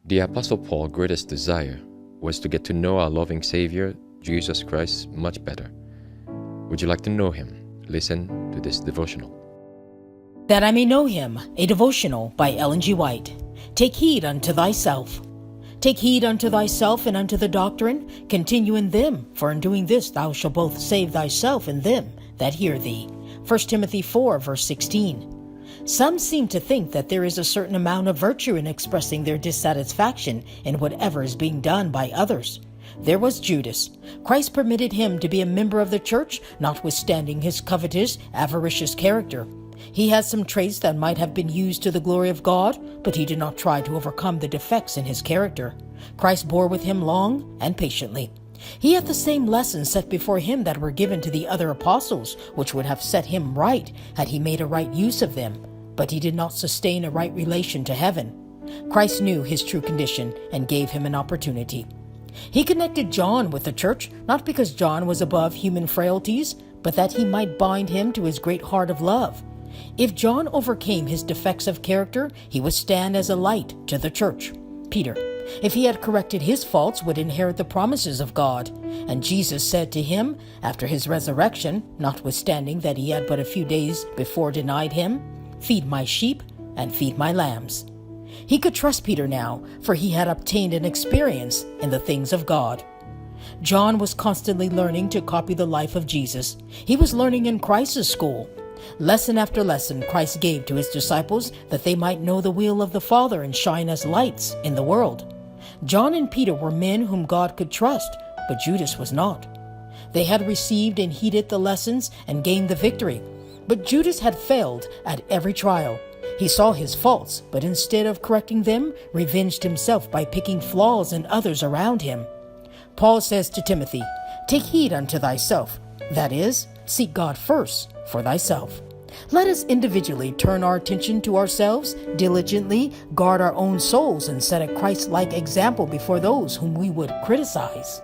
The Apostle Paul's greatest desire was to get to know our loving Savior, Jesus Christ, much better. Would you like to know him? Listen to this devotional. That I may know him, a devotional by Ellen G. White. Take heed unto thyself. Take heed unto thyself and unto the doctrine. Continue in them, for in doing this thou shalt both save thyself and them that hear thee. 1 Timothy 4, verse 16. Some seem to think that there is a certain amount of virtue in expressing their dissatisfaction in whatever is being done by others. There was Judas. Christ permitted him to be a member of the church, notwithstanding his covetous, avaricious character. He had some traits that might have been used to the glory of God, but he did not try to overcome the defects in his character. Christ bore with him long and patiently. He had the same lessons set before him that were given to the other apostles, which would have set him right had he made a right use of them. But he did not sustain a right relation to heaven. Christ knew his true condition and gave him an opportunity. He connected John with the church, not because John was above human frailties, but that he might bind him to his great heart of love. If John overcame his defects of character, he would stand as a light to the church. Peter, if he had corrected his faults, would inherit the promises of God. And Jesus said to him, after his resurrection, notwithstanding that he had but a few days before denied him, "Feed my sheep and feed my lambs." He could trust Peter now, for he had obtained an experience in the things of God. John was constantly learning to copy the life of Jesus. He was learning in Christ's school. Lesson after lesson Christ gave to his disciples that they might know the will of the Father and shine as lights in the world. John and Peter were men whom God could trust, but Judas was not. They had received and heeded the lessons and gained the victory, but Judas had failed at every trial. He saw his faults, but instead of correcting them, revenged himself by picking flaws in others around him. Paul says to Timothy, "Take heed unto thyself," that is, seek God first for thyself. Let us individually turn our attention to ourselves, diligently guard our own souls, and set a Christ-like example before those whom we would criticize.